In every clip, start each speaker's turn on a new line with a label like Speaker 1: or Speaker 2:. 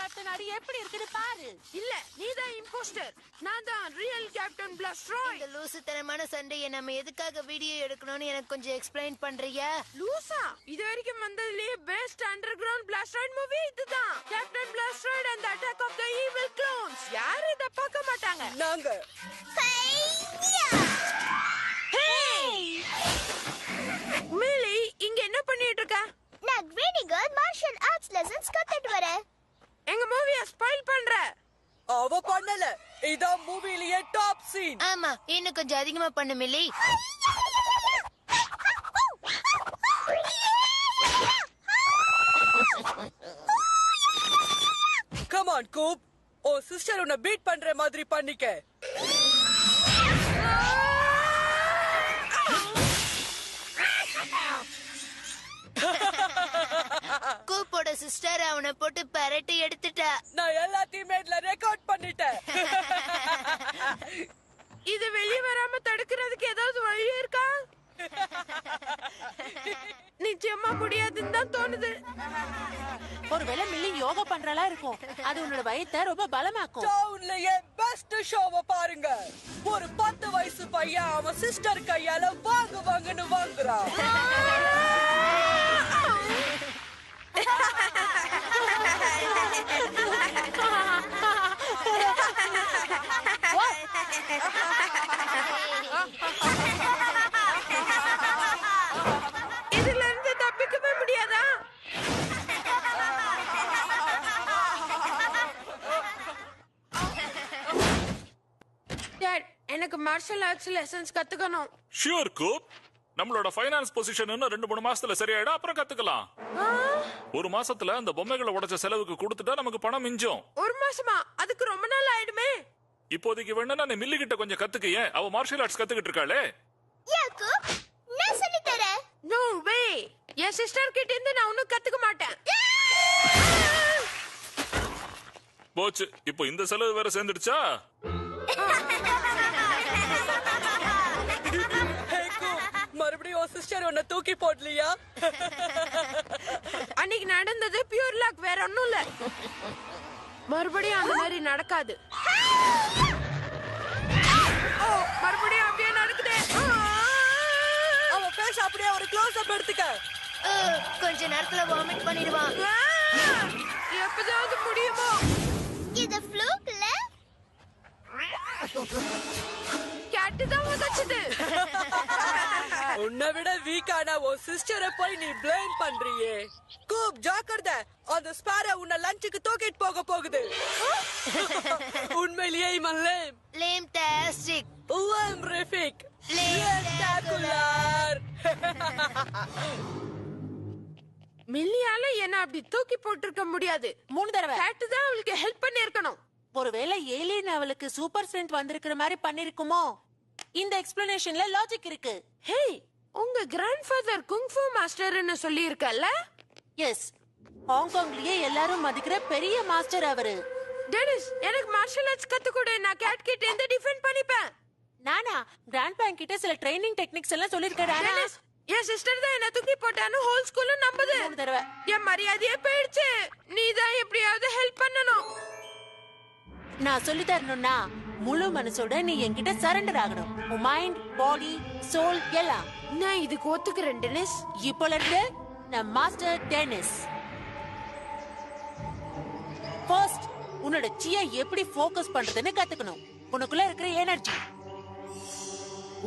Speaker 1: Captain அடி எப்படி இருக்குன்னு பாரு.
Speaker 2: இல்ல, நீதான் இம்போஸ்டர். நான் தான் ரியல் கேப்டன் பிளாஸ்ட்ராய்ட்.
Speaker 3: இந்த லூசுத்தனமான சண்டையை நம்ம எதுக்காக வீடியோ எடுக்கணும்னு எனக்கு கொஞ்சம் எக்ஸ்பிளைன் பண்றியா?
Speaker 2: லூசா? இது வரைக்கும் வந்ததுலயே best underground Plastroid movie இதுதான். Captain Plastroid and attack of the evil clones. யாரும் இத பார்க்க மாட்டாங்க.
Speaker 4: நாங்க
Speaker 2: மிலி, இங்க என்ன பண்ணிட்டு இருக்க?
Speaker 5: நான் கிரேடிகர் மார்ஷல் ஆர்ட்ஸ் லெசன்ஸ் கத்துட்டு வரேன்.
Speaker 2: எங்க மூவிய ஸ்பாயில் பண்ற.
Speaker 4: அவ பண்ணல. இதான் மூவிலேயே டாப் சீன்.
Speaker 3: ஆமா, இன்னும் கொஞ்சம் அதிகமா பண்ணு milli.
Speaker 4: Come on Koop. O sister உன்னை பீட் பண்ற மாதிரி பண்ணிக்க.
Speaker 3: கூப்போட சிஸ்டர் அவனை போட்டு பரட்டி எடுத்துட்டா.
Speaker 4: நான் எல்லாத்தையுமே இதுல ரெக்கார்ட் பண்ணிட்டேன்.
Speaker 2: இது வெளிய வராம தடுக்கிறதுக்கு ஏதாவது வழி இருக்கா? நிச்சயமா முடியாதுன்னு தான் தோணுது.
Speaker 1: ஒருவேளை மில்லி யோகா பண்றலா இருக்கும். அது உன்னோட வயித்தை ரொம்ப பலமாக்கும்.
Speaker 4: டவுன்லயே பெஸ்ட் ஷோவை பாருங்க. ஒரு 10 வயசு பையன் அவன் சிஸ்டர் கையால வாங்குன்னு வாங்குறான்.
Speaker 2: இதுல இருந்து தப்பிக்கவே முடியாதா? டாட், எனக்கு மார்ஷல் ஆர்ட்ஸ் லெசன்ஸ் கத்துக்கணும்.
Speaker 6: ஷூர் கூப். நம்மளோட ஃபைனான்ஸ் பொசிஷன் இன்னும் 2-3 மாசத்துல சரியாயிடும். அப்புறம் கத்துக்கலாம். ஒரு மாசத்துல அந்த பொம்மைகளை உடைச்ச செலவுக்கு கொடுத்துட்டா நமக்கு பணம் மிஞ்சும்.
Speaker 2: ஒரு மாசமா? அதுக்கு ரொம்ப நாள் ஆயிடுமே.
Speaker 6: இப்போதைக்கு வேணா நீ மில்லி கிட்ட கொஞ்சம் கத்துக்க. அவ மார்ஷல் ஆர்ட்ஸ் கத்துக்கிட்டு இருக்காளே.
Speaker 5: யாக்கு நான் சொல்லி தரேன்.
Speaker 2: நோ வே. என் சிஸ்டர் கிட்ட இருந்து நான் ஒண்ணும் கத்துக்க மாட்டேன்.
Speaker 6: போச்சு. இப்போ இந்த செலவு வேற சேர்ந்துடுச்சா?
Speaker 4: மறுபடியும் சிஸ்டர் உன்னை தூக்கி போடலையா?
Speaker 2: அன்னைக்கு நடந்தது பியூர் லாக், வேற ஒண்ணும் இல்ல. மறுபடியும் அந்த மாதிரி நடக்காது. ஓ, மறுபடியும் அப்படியே நடக்குதே.
Speaker 4: அவ பேச அப்படியே ஒரு க்ளோஸ் அப் எடுத்துக்க.
Speaker 3: கொஞ்ச நேரத்துல வாமிட் பண்ணிடுவான்.
Speaker 2: எப்பதாவது முடியுமோ?
Speaker 5: இது ஃப்ளூக்ல
Speaker 2: கேட்டு தான் உதச்சுது.
Speaker 4: உன்னை விட வீக்கான உன் சிஸ்டரை போய் நீ பிளேம் பண்றியே. கூப் ஜாக்கிரதை. அந்த ஸ்பாரோ உன்னை லஞ்சுக்கு தூக்கிட்டு போக போகுது. உண்மையிலேயே இவன் லேம்.
Speaker 3: லேம் டாஸ்டிக்.
Speaker 4: லேம் ரெஃபிக்.
Speaker 3: லேம்
Speaker 2: மில்லியால என்ன அப்படி தூக்கி போட்டிருக்க முடியாது.
Speaker 1: 3 தடவை.
Speaker 2: கேட்டு தான் அவளுக்கு ஹெல்ப் பண்ணிருக்கணும்.
Speaker 1: ஒருவேளை ஏலியன் அவளுக்கு சூப்பர் ஸ்ட்ரென்த் வந்திருக்கிற மாதிரி பண்ணிருக்குமோ? இந்த எக்ஸ்பிளனேஷன்ல லாஜிக் இருக்கு.
Speaker 2: ஹே, உங்க கிராண்ட்ஃபாதர் குங்ஃபூ மாஸ்டர்னு சொல்லி இருக்கல்ல?
Speaker 1: எஸ், ஹாங்காங்லயே எல்லாரும் மதிக்கிற பெரிய மாஸ்டர் அவரு.
Speaker 2: டெனிஸ், எனக்கு மார்ஷல் ஆர்ட்ஸ் கத்துக்கொடு. நான் கேட் கிட்ட இருந்து டிஃபெண்ட் பண்ணிப்பேன்.
Speaker 1: நானா கிராண்ட்பா கிட்ட சில ட்ரைனிங் டெக்னிக்ஸ் எல்லாம் சொல்லிருக்கேன்.
Speaker 2: டெனிஸ், என் சிஸ்டர் தான் என்ன தூக்கி போட்டான்னு ஹோல் ஸ்கூல்ல நம்புது.
Speaker 1: 3 தடவை.
Speaker 2: என் மரியாதையே போயிடுச்சு. நீ தான் எப்படியாவது ஹெல்ப் பண்ணணும்.
Speaker 1: நான் சொல்லி தரணும்னா முழு மனசோட நீ என்கிட்ட சரண்டர் ஆகணும். உன் மைண்ட், பாடி, சோல் எல்லாம்.
Speaker 2: நான் இதுக்கு ஒத்துக்கிறேன் டெனிஸ்.
Speaker 1: இப்போல இருந்து நான் மாஸ்டர் டெனிஸ். ஃபர்ஸ்ட் உன்னோட சியை எப்படி ஃபோக்கஸ் பண்றதுன்னு கத்துக்கணும். உனக்குள்ள இருக்கிற எனர்ஜி.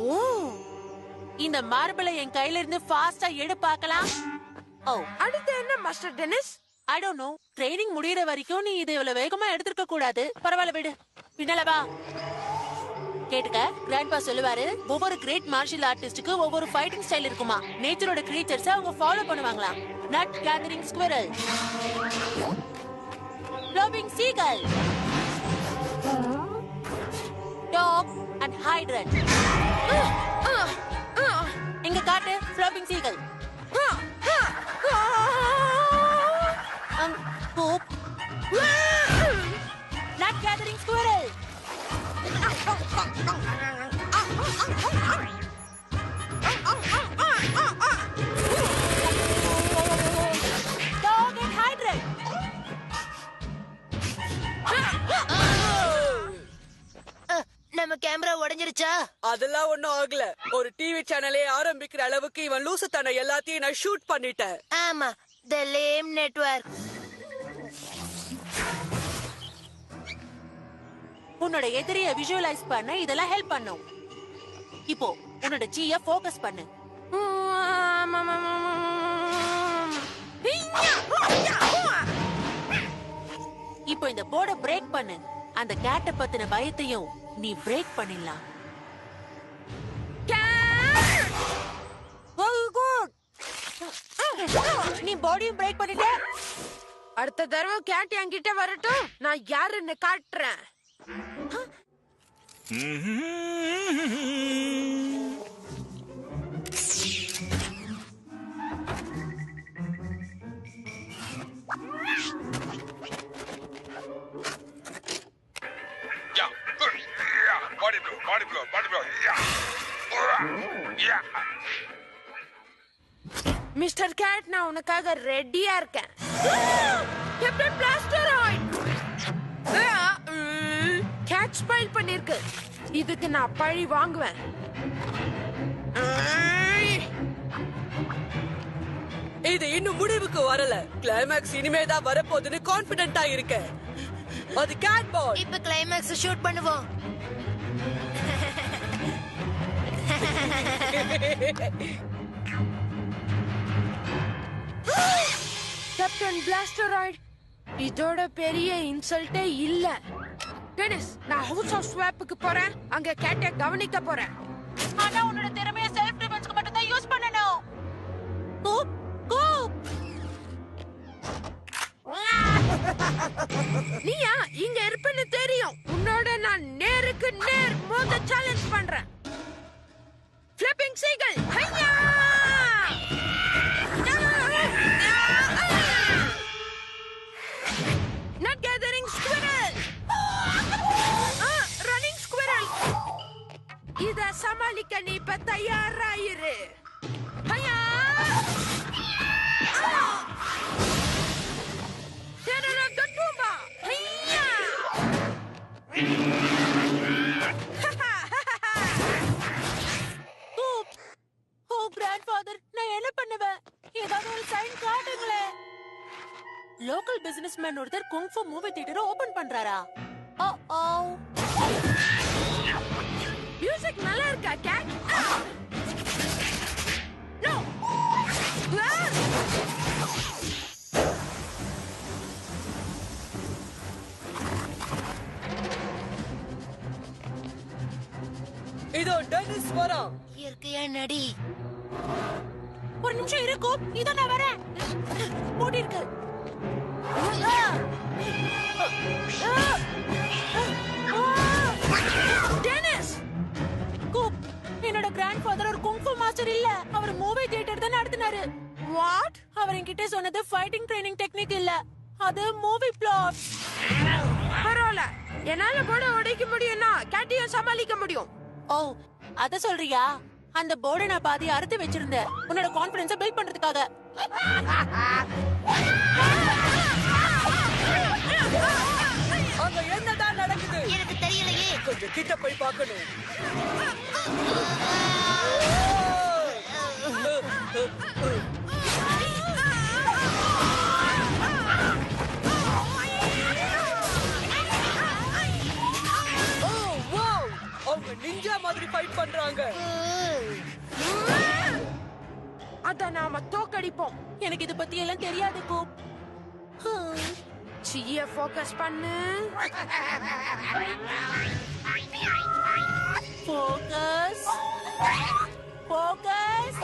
Speaker 2: ஓ,
Speaker 1: இந்த மார்பிளை என் கையில இருந்து ஃபாஸ்டா எடு பார்க்கலாம். ஓ,
Speaker 2: அடுத்து என்ன master Dennis?
Speaker 1: I don't know. Training முடியற வரைக்கும் நீ இதை இவ்வளவு வேகமா எடுத்துக்க கூடாது. பரவாயில்ல விடு. பின்னால வா. கேட்டுக்க, கிராண்ட்பா சொல்லுவாரு, ஒவ்வொரு கிரேட் மார்ஷியல் ஆர்டிஸ்டுக்கு ஒவ்வொரு ஃபைட்டிங் ஸ்டைல் இருக்குமா. நேச்சரோட கிரியேச்சர்ஸ் அவங்க ஃபாலோ பண்ணுவாங்களாம். Nut gathering squirrel, flowing seagull, dog and hydrant. எங்க காட்டு flowing seagull. Poop. Nut gathering squirrel. Dog and hydrant.
Speaker 3: நம்ம கேமரா உடைஞ்சிருச்சா?
Speaker 4: அதெல்லாம் ஒண்ணும் ஆகல. ஒரு டிவி சேனலே ஆரம்பிக்கிற அளவுக்கு இவன் லூசுத்தன எல்லாத்தையும் நான் ஷூட் பண்ணிட்டேன்.
Speaker 3: ஆமா, த லேம் நெட்வொர்க்.
Speaker 1: உன்னோட எதிரிய விஷுவலைஸ் பண்ண இதெல்லாம் ஹெல்ப் பண்ணும். இப்போ உன்னோட ஜிய ஃபோக்கஸ் பண்ணு. இப்போ இந்த போர்டை பிரேக் பண்ணு. அந்த கேட்ட பத்தின பயத்தையும் நீ பிரேக் பண்ணிடலாம். நீ பாடியும் பிரேக் பண்ணிட்ட.
Speaker 2: அடுத்த தடவை கேட் என்கிட்ட வரட்டும், நான் யாருன்னு காட்டுறேன். மிஸ்டர் கேட், நான் உனக்காக ரெடியா இருக்கேன். கேப்டன் பிளாஸ்டராய்ட் கேட் ஸ்பைல் பண்ணிருக்கு. இதுக்கு நான் பழி வாங்குவேன்.
Speaker 4: இது இன்னும் முடிவுக்கு வரல. கிளைமேக்ஸ் இனிமேதான் வரப்போகுதுன்னு கான்பிடென்ட்டா இருக்கேன். அது கேட் பால்.
Speaker 3: இப்ப கிளைமேக்ஸ் ஷூட் பண்ணுவோம்.
Speaker 2: கேப்டன் பிளாஸ்டராய்ட், இதோட பெரிய இன்சல்ட்டே இல்ல. டெனிஸ், நான் ஹவுஸ் ஆஃப் ஸ்வாப்புக்கு போறேன். அங்க கேட்டை கவனிக்க போறேன்.
Speaker 1: ஆனா உன்னோட திறமையை செல்ஃப் டிஃபென்ஸ்க்கு மட்டும் தான் யூஸ் பண்ணனும். கூப் கூப்.
Speaker 2: நீயா இங்க இருப்பேன்னு தெரியும். உன்னோட நான் நேருக்கு நேர் மோத சேலஞ்ச் பண்றேன். ஃபிளிப்பிங் சீகல், ஹையா! Not gathering squirrel. Running squirrel. இத சமாளிக்க நீ இப்ப தயாராயிரு. ஹையா! Terror of the Tumba. ஹையா!
Speaker 1: கூப். ஓ கிராண்ட்ஃபாதர், நான் என்ன பண்ணுவேன்? ஏதாவது ஒரு சைன் காட்டுங்களே. லோக்கல் பிசினஸ்மேன் ஒருத்தர் குங்ஃபு மூவி தியேட்டர் ஓபன் பண்றாரா? ஓ
Speaker 2: மியூசிக் நல்லா இருக்கா கேட்? நோ.
Speaker 4: இதோ டெனிஸ் வரான்.
Speaker 3: இயற்கையா நடி.
Speaker 1: ஒரு நிமிஷம் இரு கூப். இதோ நான் வரேன். மூடி இருக்கு.
Speaker 2: டெனிஸ்,
Speaker 1: கூப், என்னோட கிராண்ட்ஃபாதர் ஒரு குங்ஃபு மாஸ்டர் இல்ல. அவர் மூவி தியேட்டர் தான் நடத்துனாரு.
Speaker 2: வாட்?
Speaker 1: அவர் என்கிட்ட சொன்னது ஃபைட்டிங் ட்ரைனிங் டெக்னிக் இல்ல, அது மூவி பிளாட்.
Speaker 2: பரவாயில்ல, என்னால கூட உடைக்க முடியும்னா கேட்டையும் சமாளிக்க முடியும்.
Speaker 1: ஓ, அத சொல்றியா? அந்த போர்டை நான் பாதி அறுத்து வச்சிருந்தேன், உன்னோட கான்ஃபிடன்ஸை பில்ட் பண்றதுக்காக.
Speaker 4: அங்க என்னதான் நடக்குது?
Speaker 3: எனக்கு தெரியலையே.
Speaker 4: கொஞ்சம் கிட்ட போய் பார்க்கணும். ஓ வாவ், அவங்க நிஞ்சா மாதிரி ஃபைட் பண்றாங்க.
Speaker 2: அத நாம தோக்கடிப்போம்.
Speaker 1: எனக்கு இது பத்தி எல்லாம் தெரியாது கூப்.
Speaker 2: சிய ஃபோக்கஸ் பண்ணு.
Speaker 1: Focus focus.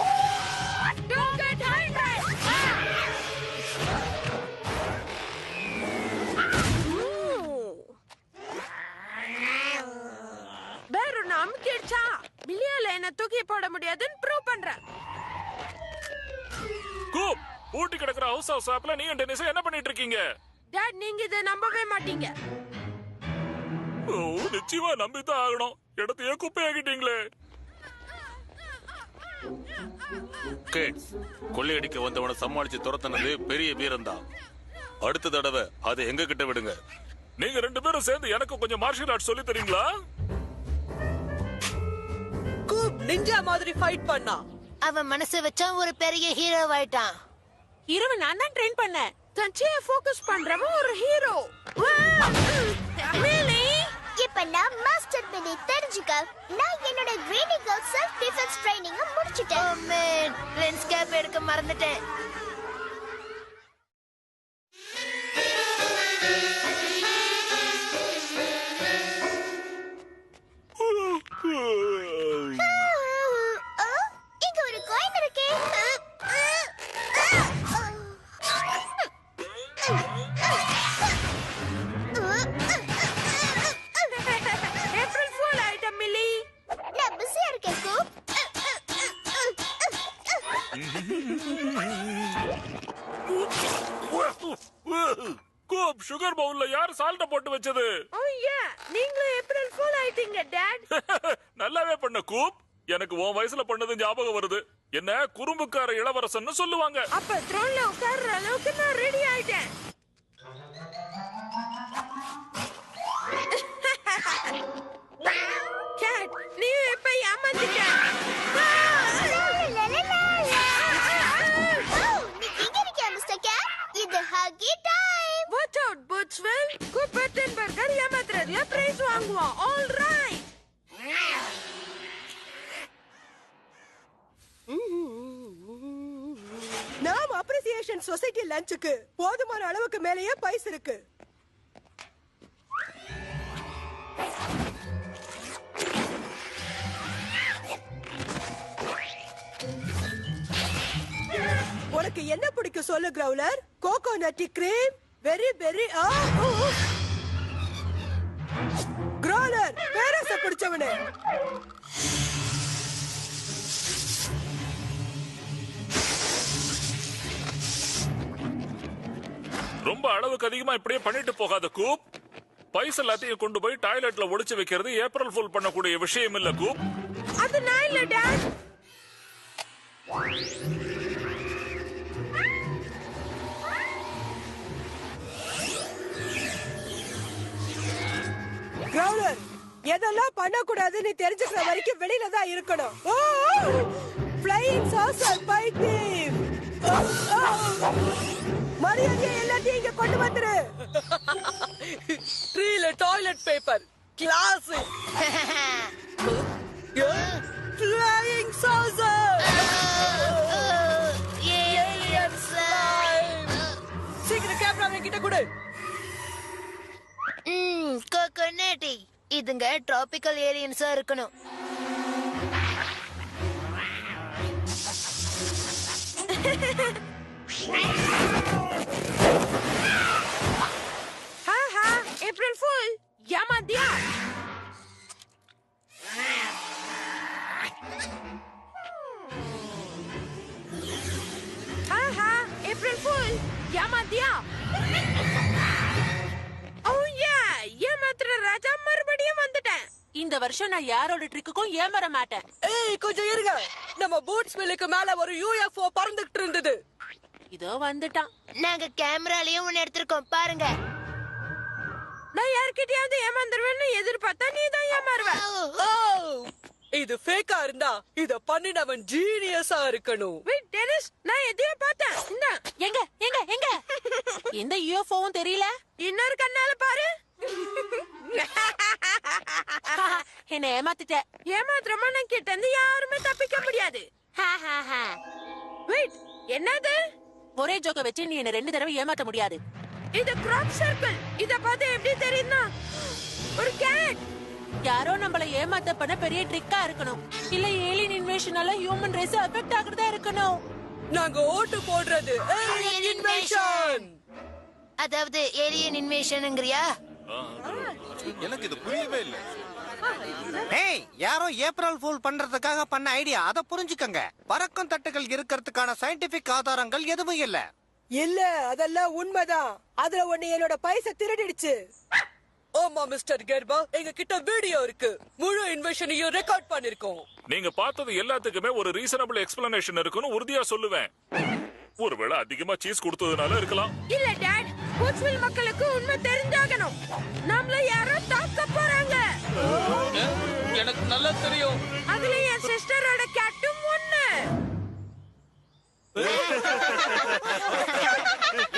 Speaker 2: Don't get hungry. வேற நம்பிக்கைச்சா மில்லியால என்ன தூக்கி போட முடியாதுன்னு ப்ரூவ் பண்றேன்.
Speaker 6: கூப், ஊட்டி கிடக்குற ஹவுஸ் ஆஃப் ஸ்வாப்ல நீ டெனிஸ் என்ன பண்ணிட்டு இருக்கீங்க?
Speaker 2: டாட், நீங்க இதை நம்பவே மாட்டீங்க.
Speaker 6: ஓ, நிச்சயமா நம்பித்தான் ஆகணும். இடத்தையே குப்பையாக்கிட்டீங்களே.
Speaker 7: கேட்ஸ், கொள்ளையடிக்க வந்தவனை சமாளிச்சு துரத்துனது பெரிய வீரம்தான். அடுத்த தடவை அதை எங்க கிட்ட விடுங்க.
Speaker 6: நீங்க ரெண்டு பேரும் சேர்ந்து எனக்கு கொஞ்சம் மார்ஷியல் ஆர்ட்ஸ் சொல்லி தரீங்களா?
Speaker 4: நிஞ்சா மாதிரி ஃபைட் பண்ணான்.
Speaker 3: அவன் மனசு வச்சா ஒரு பெரிய ஹீரோ ஆயிட்டான்.
Speaker 1: ஹீரோவை நான் தான் ட்ரெயின் பண்ணேன்.
Speaker 2: தன்னையே ஃபோக்கஸ் பண்றவன் ஒரு ஹீரோ. மிலி,
Speaker 5: இப்ப நான் மாஸ்டர் மினி தெரிஞ்சுக்க. நான் என்னோட greedy girl self defence training
Speaker 3: ஓ
Speaker 5: முடிச்சிட்டேன்.
Speaker 3: மேன், லென்ஸ் கேப் எடுக்க மறந்துட்டேன்.
Speaker 5: இங்க ஒரு காயின் இருக்கே.
Speaker 2: ஏப்ரல் ஃபூல் ஆயிட்ட மிலி.
Speaker 5: நான் பிஸியா இருக்கேன் கூப்.
Speaker 6: கூப், சுகர் பவுல்ல யார் சால்ட்ட போட்டு வச்சது?
Speaker 2: ஓ யா, நீங்களும் ஏப்ரல் ஃபூல் ஆயிட்டீங்க டாட்.
Speaker 6: நல்லாவே பண்ண கூப். எனக்கு உன் வயசுல பண்ணது ஞாபகம் வருது. என்ன குறும்புக்கார இளவரசன்னு சொல்லுவாங்க.
Speaker 2: அப்ப த்ரோன்ல உட்கார்ற அளவுக்கு நான் ரெடி ஆயிட்டேன். கேட், நீ எப்ப ஏமாத்திட்ட?
Speaker 5: நீ இங்க இருக்கியா மிஸ்டர் கேட்? இது ஹக்கி டைம்.
Speaker 2: வாட்ச் அவுட் புட்ஸ்வெல். கூப்பர்டன் பர்கர் ஏமாத்துறதுல பிரைஸ் வாங்குவோம். All right.
Speaker 4: நாம் அப்ரிசியேஷன் சொசைட்டி லஞ்சுக்கு போதுமான அளவுக்கு மேலேயே பைஸ் இருக்கு. உனக்கு என்ன பிடிக்கும் சொல்லு கிரவுலர்? கோகோனட் கிரீம், வெரி பெரி. கிரவுலர் பேரச பிடிச்சவனே.
Speaker 6: ரொம்ப அளவுக்கு அதிகமா இப்படியே பண்ணிட்டு போகாத கூப். பைசா எல்லாத்தையும் கொண்டு போய் டாய்லெட்ல ஒளிச்சு வைக்கிறது ஏப்ரல் ஃபுல் பண்ணக்கூடிய விஷயம் இல்ல கூப்.
Speaker 2: அது நான் இல்ல டாட்.
Speaker 4: கிரவுலர், எதெல்லாம் பண்ணக்கூடாதுன்னு தெரிஞ்சுக்கிற வரைக்கும் வெளியில தான் இருக்கணும். ஃப்ளையிங் சாசர் பைத்தியம். மரியாதையா எல்லாத்தையும் இங்க கொண்டு வந்துரு. ட்ரீல toilet paper classic. Flying saucer. சீக்கிரம் கேமரா கிட்ட கொடு.
Speaker 3: கோகோனட். இதுங்க டிராபிக்கல் ஏலியன்ஸா இருக்கணும்.
Speaker 2: ஹா ஏப்ரல் ஃபூல். ஏமாத்தியா? ஹா ஏப்ரல் ஃபூல். ஏமாத்தியா? ஓ யா, ஏமாத்துற ராஜா மறுபடியும் வந்துட்டேன்.
Speaker 1: இந்த வருஷம் நான் யாரோட ட்ரிக்குக்கும் ஏமாற மாட்டேன்.
Speaker 4: ஏய் கொஞ்சம் இருங்க. நம்ம பூட்ஸ் மில்லுக்கு மேல ஒரு UFO பறந்துட்டு இருந்தது.
Speaker 1: இதோ வந்துட்டான்.
Speaker 3: நாங்க கேமராலயும் ஒன்னு எடுத்திருக்கோம் பாருங்க.
Speaker 2: நான் யார்கிட்டயாவது ஏமாந்துருவேன்னு எதிர்பார்த்தா நீ தான் ஏமாறுவ.
Speaker 4: இது ஃபேக்கா இருந்தா இத பண்ணினவன் ஜீனியஸா இருக்கணும்.
Speaker 2: வெயிட் டெனிஸ், நான் எதையோ பார்த்தேன். இந்த
Speaker 1: எங்க எங்க எங்க? எந்த யூஎஃப்ஓவும் தெரியல.
Speaker 2: இன்னொரு கண்ணால பாரு.
Speaker 1: என்ன ஏமாத்திட்ட.
Speaker 2: ஏமாத்திரமா நான் கிட்ட இருந்து யாருமே தப்பிக்க முடியாது. வெயிட், என்னது?
Speaker 1: ஒரே ஜோக்க வச்சு நீ என்ன 2 தடவை ஏமாத்த முடியாது.
Speaker 2: இது கிராப் சர்க்கிள். இத பார்த்து எப்படி தெரியுதுன்னா ஒரு கேட்.
Speaker 1: யாரோ நம்மள ஏமாத்த பண்ண பெரிய ட்ரிக்கா இருக்கணும். இல்ல ஏலியன் இன்வேஷனால ஹியூமன் ரேஸ் அஃபெக்ட் ஆகுறதா இருக்கணும்.
Speaker 4: நாங்க ஓட்டு போடுறது ஏலியன் இன்வேஷன்.
Speaker 3: அதாவது ஏலியன் இன்வேஷன்ங்கறியா?
Speaker 7: எனக்கு இது புரியவே இல்ல.
Speaker 8: ஏய், யாரோ ஏப்ரல் ஃபூல் பண்றதுக்காக பண்ண ஐடியா, அத புரிஞ்சுக்கங்க. பறக்கும் தட்டுகள் இருக்கிறதுக்கான சயின்டிபிக் ஆதாரங்கள் எதுவும் இல்ல.
Speaker 4: இல்ல, அதெல்லாம் உண்மைதான். அதுல ஒண்ணு என்னோட பைசா திருடிடுச்சு. ஆமா மிஸ்டர் கெர்பா, எங்க கிட்ட வீடியோ இருக்கு. முழு இன்வெஷனையும் ரெக்கார்ட் பண்ணிருக்கோம்.
Speaker 6: நீங்க பார்த்தது எல்லாத்துக்குமே ஒரு ரீசனபிள் எக்ஸ்பிளனேஷன் இருக்குன்னு உறுதியா சொல்லுவேன். ஒருவேளை அதிகமா சீஸ் கொடுத்ததுனால இருக்கலாம்.
Speaker 2: இல்ல டாட், பூட்ஸ்வில் மக்களுக்கு உண்மை தெரிஞ்சாகணும். நம்மள யாரோ தாக்க போறாங்க.
Speaker 8: எனக்கு நல்லா தெரியும்.
Speaker 2: அதுல என் சிஸ்டர் சிஸ்டரோட கேட்டும் ஒண்ணு.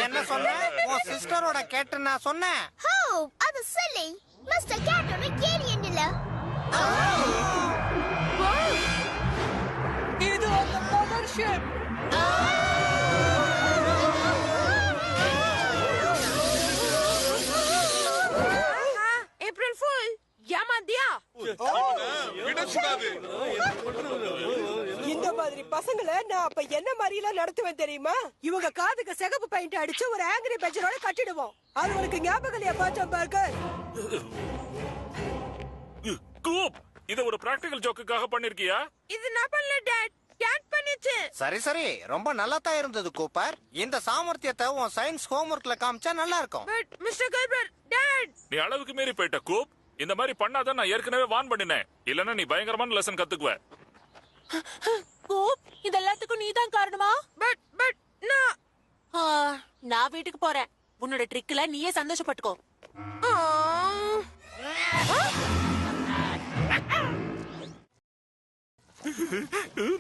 Speaker 8: என்ன சொன்ன? உன் சிஸ்டரோட கேட்டு நான் சொன்னேன்.
Speaker 5: Hope, அது silly. Mr. Cat ஒரு alien இல்ல.
Speaker 4: இது அந்த mothership.
Speaker 2: April fool ஏமாந்தியா?
Speaker 7: விடக்கூடாது.
Speaker 4: இந்த மாதிரி பசங்களை நான் அப்ப என்ன மாதிரி எல்லாம் நடத்துவேன் தெரியுமா? இவங்க காதுக்கு சிகப்பு பெயிண்ட் அடிச்சு ஒரு ஆங்கிரி பெஞ்சரோட கட்டிடுவோம். அது உனக்கு ஞாபகம் இல்லையா பாச்சம் பார்க்கர்?
Speaker 6: கூப், இத ஒரு பிராக்டிகல் ஜோக்குக்காக பண்ணிருக்கியா?
Speaker 2: இது நான் பண்ணல டாட். கேட் பண்ணிச்சு.
Speaker 8: சரி சரி, ரொம்ப நல்லா தான் இருந்தது கூப்பர். இந்த சாமர்த்தியத்தை உன் சயின்ஸ் ஹோம்வொர்க்ல காமிச்சா நல்லா இருக்கும்.
Speaker 2: பட் மிஸ்டர் கல்பர் டாட்.
Speaker 6: நீ அளவுக்கு மீறி போயிட்ட கூப். இந்த மாதிரி பண்ணாதான் நான் ஏற்கனவே வான் பண்ணினேன். இல்லன்னா நீ பயங்கரமான லெசன் கத்துக்குவ.
Speaker 1: கூப், இது எல்லாத்துக்கும் நீதான் காரணமா?
Speaker 2: பட்
Speaker 1: நான் வீட்டுக்கு போறேன். உன்னோட ட்ரிக்ல நீயே சந்தோஷப்பட்டுக்கோ.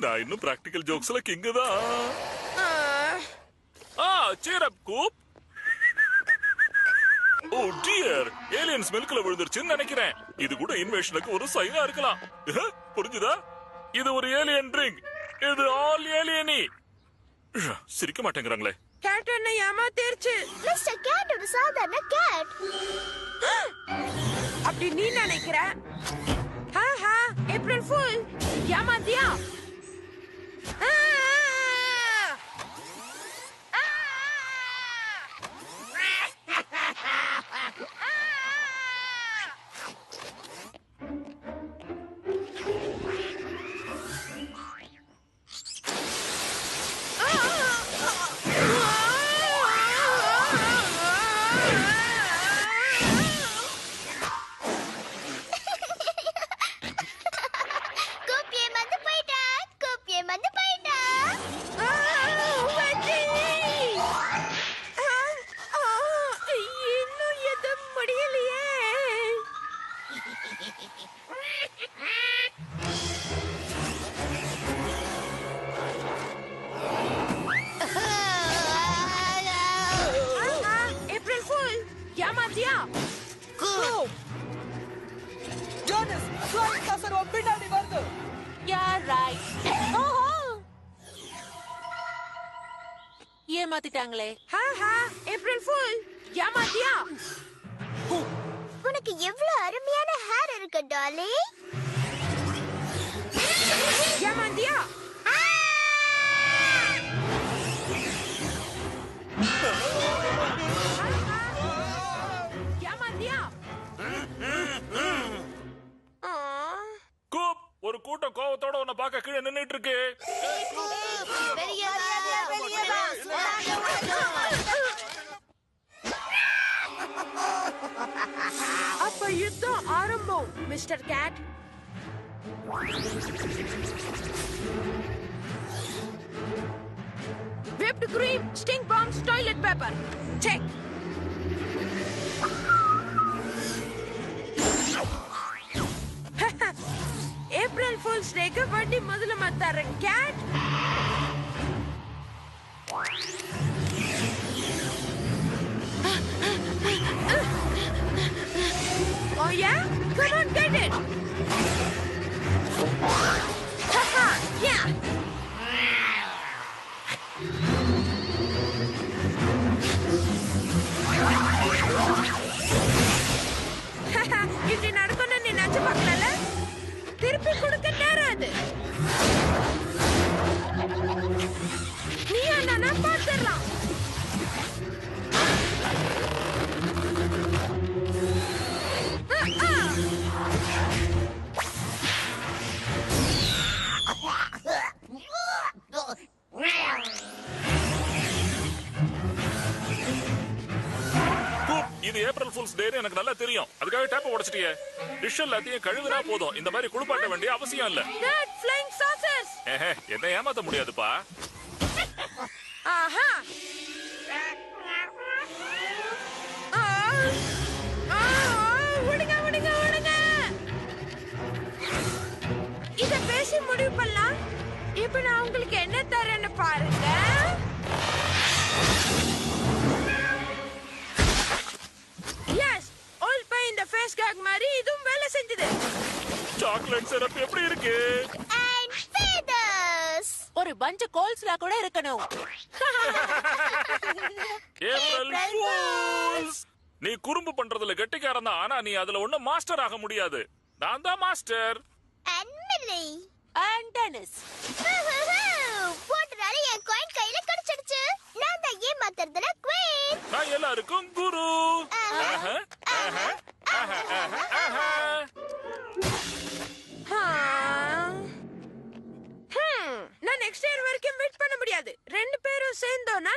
Speaker 6: நான் இன்னும் பிராக்டிகல் ஜோக்ஸ்ல கிங் தான். cheer up கூப். ஓ டியர், ஏலியன்ஸ் மில்க்ல விழுந்துருச்சுன்னு நினைக்கிறேன். இது கூட இன்வேஷனுக்கு ஒரு சைனா இருக்கலாம். புரிஞ்சுதா? இது ஒரு ஏலியன் ட்ரிங்க். இது ஆல் ஏலியனி. சிரிக்க மாட்டேங்கிறாங்களே.
Speaker 2: கேட் என்ன ஏமாத்திருச்சு.
Speaker 5: Mr. Cat ஒரு சாதாரண cat.
Speaker 2: அப்படி நீ நினைக்கிற? ஏப்ரல் ஃபூல் ஏமாத்தியா? இன்னும் எதுவும் முடியலையே. ஏப்ரல் ஃபூல் ஏமாத்தியா?
Speaker 4: ஜோனஸ், ஃப்ளைங் காசர் பின்னாடி வருது.
Speaker 1: You're right. ஏமாத்திட்டாங்களே.
Speaker 2: ஏப்ரல் ஃபூல் ஏமாத்தியா?
Speaker 5: உனக்கு எவ்வளவு அருமையான ஹேர் இருக்கு டாலி.
Speaker 2: ஏமாத்தியா? ஏமாத்தியா?
Speaker 6: கூப், ஒரு கூட்டம் கோவத்தோட உன்னை பார்க்க கீழே நின்னுட்டு இருக்கு.
Speaker 2: அப்ப யுத்தம் ஆரம்பம் Mister Cat. whipped cream, stink bombs, toilet paper. Check. April fools டேக்கு வண்டி முதல்ல மாத்தாரு Cat. Oh yeah? Come on, get it! Haha, yeah! இப்படி நடக்கணும்னு நீ நினைச்சு பார்க்கல. திருப்பி கொடுக்க நேரம் அது. நீ என்ன பார்த்துடலாம்.
Speaker 6: இது ஏப்ரல் ஃபூல்ஸ் டே எனக்கு நல்லா தெரியும். அதுக்காக டேப்பை உடைச்சிட்டியே. டிஷ் எல்லாத்தையும் கழுவினா போதும். இந்த மாதிரி குளிப்பாட்ட வேண்டிய அவசியம் இல்ல.
Speaker 2: Flying saucers.
Speaker 6: என்ன ஏமாத்த முடியாதுப்பா.
Speaker 2: ஆஹா. விடுங்க. இத பேசி முடிவு பண்ணலாம். இப்ப நான் உங்களுக்கு என்ன தரேன்னு பாருங்க. எஸ், ஓல்ட் பை இந்த ஃபேஸ் கேக் மாதிரி இதுவும் வேலை செஞ்சது.
Speaker 6: சாக்லேட் சிரப் எப்படி இருக்கு?
Speaker 5: And feathers.
Speaker 1: ஒரு பஞ்ச் கோல்ஸ்லா கூட இருக்கணும்.
Speaker 6: April fools! நீ குறும்பு பண்றதுல கெட்டிக்காரன் தான், ஆனா நீ அதுல ஒண்ணும் மாஸ்டர் ஆக முடியாது. நான் தான் master.
Speaker 5: And Millie.
Speaker 1: And Denise.
Speaker 5: போட்டதால என் காயின் கையில கிடைச்சிடுச்சு. நான் தான் ஏமாத்துறதுல குவீன்.
Speaker 6: நான் எல்லாருக்கும் குரு. ஆஹா, ஆஹா, ஆஹா, ஆஹா, ஆஹா.
Speaker 2: நான் நெக்ஸ்ட் இயர் வரைக்கும் வெயிட் பண்ண முடியாது. ரெண்டு பேரும் சேர்ந்தோம்னா